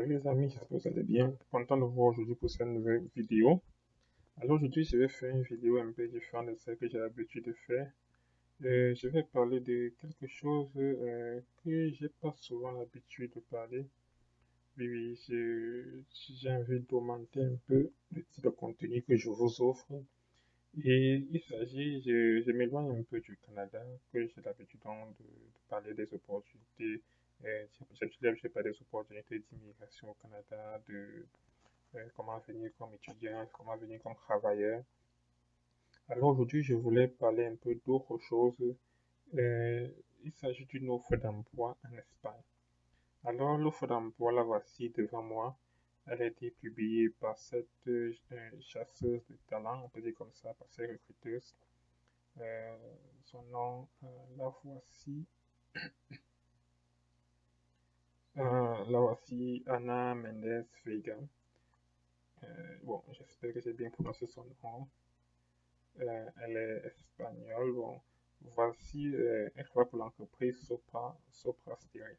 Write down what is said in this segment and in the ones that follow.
Les amis, j'espère que vous allez bien. Content de vous voir aujourd'hui pour cette nouvelle vidéo. Alors aujourd'hui, je vais faire une vidéo un peu différente de celle que j'ai l'habitude de faire. Je vais parler de quelque chose que j'ai pas souvent l'habitude de parler. Oui, oui, j'ai envie d'augmenter un peu le type de contenu que je vous offre. Et il s'agit, je m'éloigne un peu du Canada, que j'ai l'habitude donc de parler des opportunités. J'ai parlé des opportunités d'immigration au Canada, de comment venir comme étudiant, comment venir comme travailleur. Alors aujourd'hui, je voulais parler un peu d'autre chose. Il s'agit d'une offre d'emploi en Espagne. Alors l'offre d'emploi, la voici devant moi. Elle a été publiée par cette chasseuse de talent, on peut dire comme ça, par cette recruteuse. Euh, Son nom, la voici. La voici, Ana Mendes Vega. Bon, j'espère que j'ai bien prononcé son nom. Elle est espagnole. Bon, voici, elle travaille pour l'entreprise Soprasteria.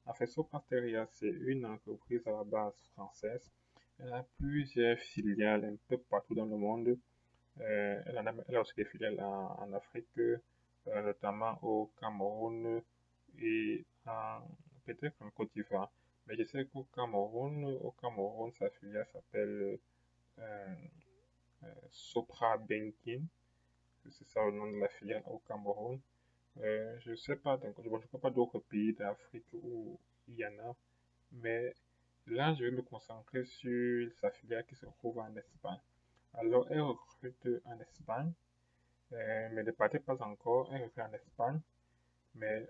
En fait, Soprasteria, c'est une entreprise à la base française. Elle a plusieurs filiales un peu partout dans le monde. Elle a aussi des filiales en Afrique, notamment au Cameroun et peut-être en Côte d'Ivoire. Mais je sais au Cameroun, sa filiale s'appelle euh, Sopra Banking. C'est ça le nom de la filiale au Cameroun. Je ne sais pas, donc, je ne connais pas d'autres pays d'Afrique où il y en a, mais là, je vais me concentrer sur sa filiale qui se trouve en Espagne. Alors, elle recrute en Espagne, mais ne partez pas encore, elle recrute en Espagne, mais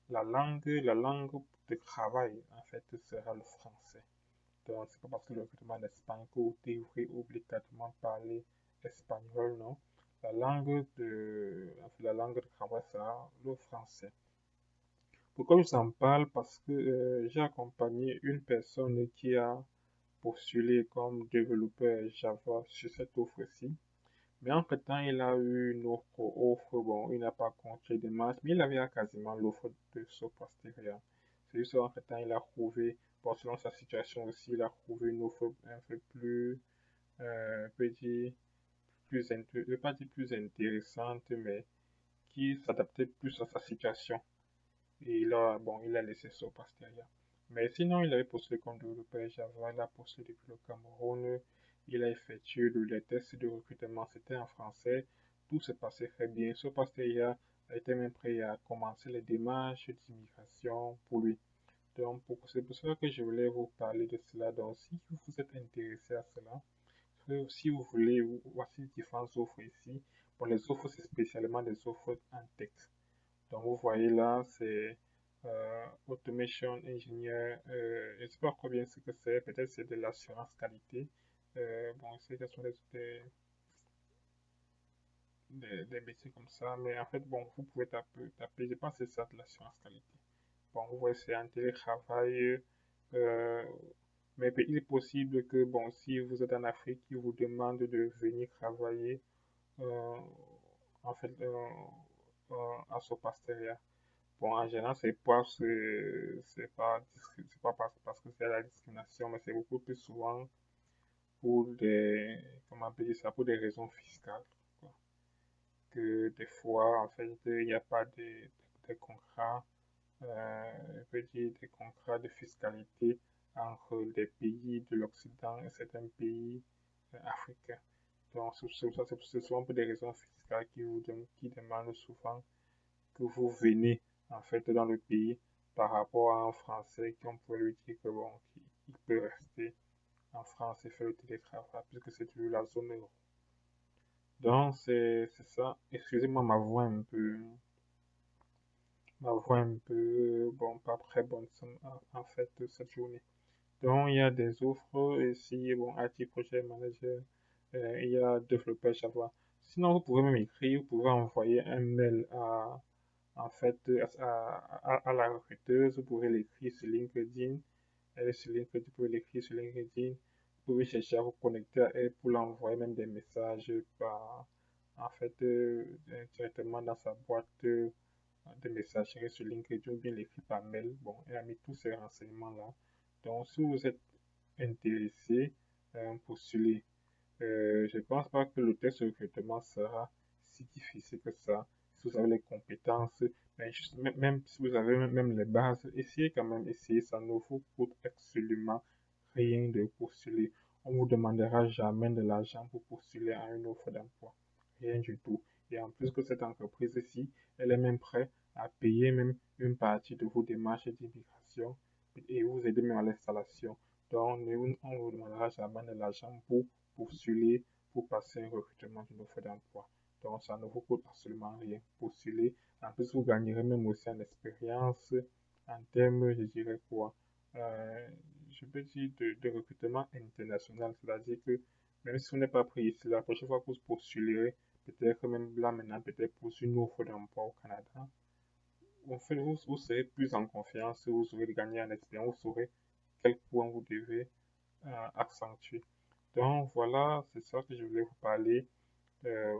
la langue de travail, en fait, sera le français. Donc, c'est pas parce que le recrutement en Espagne que vous devrez obligatoirement parler espagnol, non. La langue de travail sera le français. Pourquoi je vous en parle? Parce que j'ai accompagné une personne qui a postulé comme développeur Java sur cette offre-ci. Mais entre-temps, il a eu une autre offre. Bon, il n'a pas compté de masse, mais il avait quasiment l'offre de Soprasteria. C'est juste qu'entre-temps, il a trouvé, bon, selon sa situation aussi, il a trouvé une offre un peu plus, on peut dire, je ne vais pas dire plus intéressante, mais qui s'adaptait plus à sa situation. Et il a laissé Soprasteria. Mais sinon, il avait postulé comme développeur Java, il a postulé depuis le Cameroun, il a effectué les tests de recrutement, c'était en français, tout se passait très bien. Soprasteria a été même prêt à commencer les démarches d'immigration pour lui. Donc, c'est pour cela que je voulais vous parler de cela. Donc, si vous êtes intéressé à cela, si vous voulez, voici différentes offres ici. Pour les offres, c'est spécialement des offres en texte. Donc, vous voyez là, c'est Automation Engineer. Je ne sais pas combien ce que c'est. Peut-être c'est de l'assurance qualité. Bon, c'est que ce sont des métiers comme ça. Mais en fait, bon, vous pouvez taper, je pense que c'est ça de l'assurance qualité. Bon, vous voyez, c'est un télétravail. euh, mais il est possible que, bon, si vous êtes en Afrique, ils vous demandent de venir travailler euh, en fait à Sopasteria. Bon, en général, c'est pas parce que c'est la discrimination, mais c'est beaucoup plus souvent pour comment on peut dire ça, pour des raisons fiscales, quoi. Que des fois, en fait, il n'y a pas de contrats, on peut dire des contrats de fiscalité entre des pays de l'Occident et certains pays africains. Donc, c'est souvent pour des raisons fiscales qui demandent souvent que vous venez en fait dans le pays par rapport à un Français qu'on pourrait lui dire que bon, qu'il peut rester en France et faire le télétravail puisque c'est toujours la zone euro. Donc c'est ça. Excusez-moi ma voix un peu bon pas très bonne en fait cette journée. Donc il y a des offres ici bon IT Project Manager, il y a développeur Java. Sinon vous pouvez même écrire, vous pouvez envoyer un mail en fait, à la recruteuse, vous pouvez l'écrire sur LinkedIn. Elle est sur LinkedIn, vous pouvez l'écrire sur LinkedIn. Vous pouvez chercher à vous connecter à elle pour l'envoyer même des messages en fait, directement dans sa boîte de messagerie sur LinkedIn ou bien l'écrire par mail. Bon, elle a mis tous ces renseignements-là Donc, si vous êtes intéressé, postulez. Je ne pense pas que le test de recrutement sera si difficile que ça. Si vous avez les compétences, mais même si vous avez même les bases, essayez quand même, essayez, ça ne vous coûte absolument rien de postuler. On ne vous demandera jamais de l'argent pour postuler à une offre d'emploi. Rien du tout. Et en plus que cette entreprise-ci, elle est même prête à payer même une partie de vos démarches d'immigration et vous aider même à l'installation. Donc, on ne vous demandera jamais de l'argent pour postuler, pour passer un recrutement d'une offre d'emploi. Donc, ça ne vous coûte absolument rien. Postuler. En plus, vous gagnerez même aussi en expérience, en termes, je dirais quoi, euh, je peux dire de recrutement international. C'est-à-dire que même si vous n'êtes pas pris ici, la prochaine fois que vous postulerez, peut-être même là maintenant, peut-être pour une offre d'emploi au Canada, en fait, vous serez plus en confiance, vous aurez gagné en expérience, vous saurez quel point vous devez accentuer. Donc voilà, c'est ça que je voulais vous parler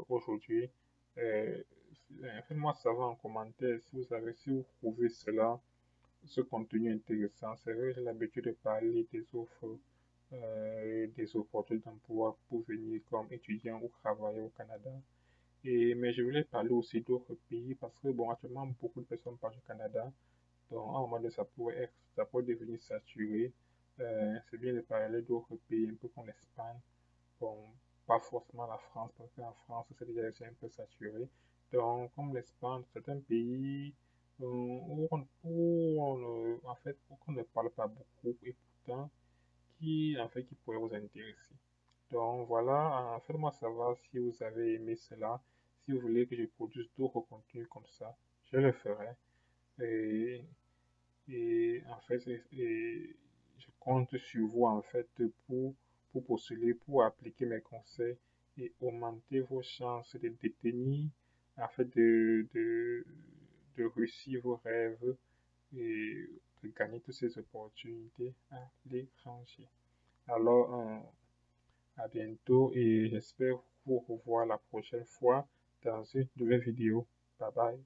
aujourd'hui. Euh, Faites-moi savoir en commentaire si vous trouvez cela, ce contenu intéressant. C'est vrai que j'ai l'habitude de parler des offres, des opportunités d'emploi pour venir comme étudiant ou travailler au Canada. Mais je voulais parler aussi d'autres pays parce que, bon, actuellement, beaucoup de personnes parlent du Canada. Donc, à un moment donné, ça pourrait devenir saturé. C'est bien de parler d'autres pays, un peu comme l'Espagne. Bon, pas forcément la France, parce qu'en France, c'est déjà un peu saturé. Donc, comme l'Espagne, c'est un pays en fait, où on ne parle pas beaucoup et pourtant qui pourrait vous intéresser. Donc voilà, faites-moi savoir si vous avez aimé cela. Si vous voulez que je produise d'autres contenus comme ça, je le ferai. Et, et en fait, je compte sur vous en fait pour postuler, pour appliquer mes conseils et augmenter vos chances de détenir, en fait, de réussir vos rêves et de gagner toutes ces opportunités à l'étranger. Alors, à bientôt et j'espère vous revoir la prochaine fois dans une nouvelle vidéo. Bye bye.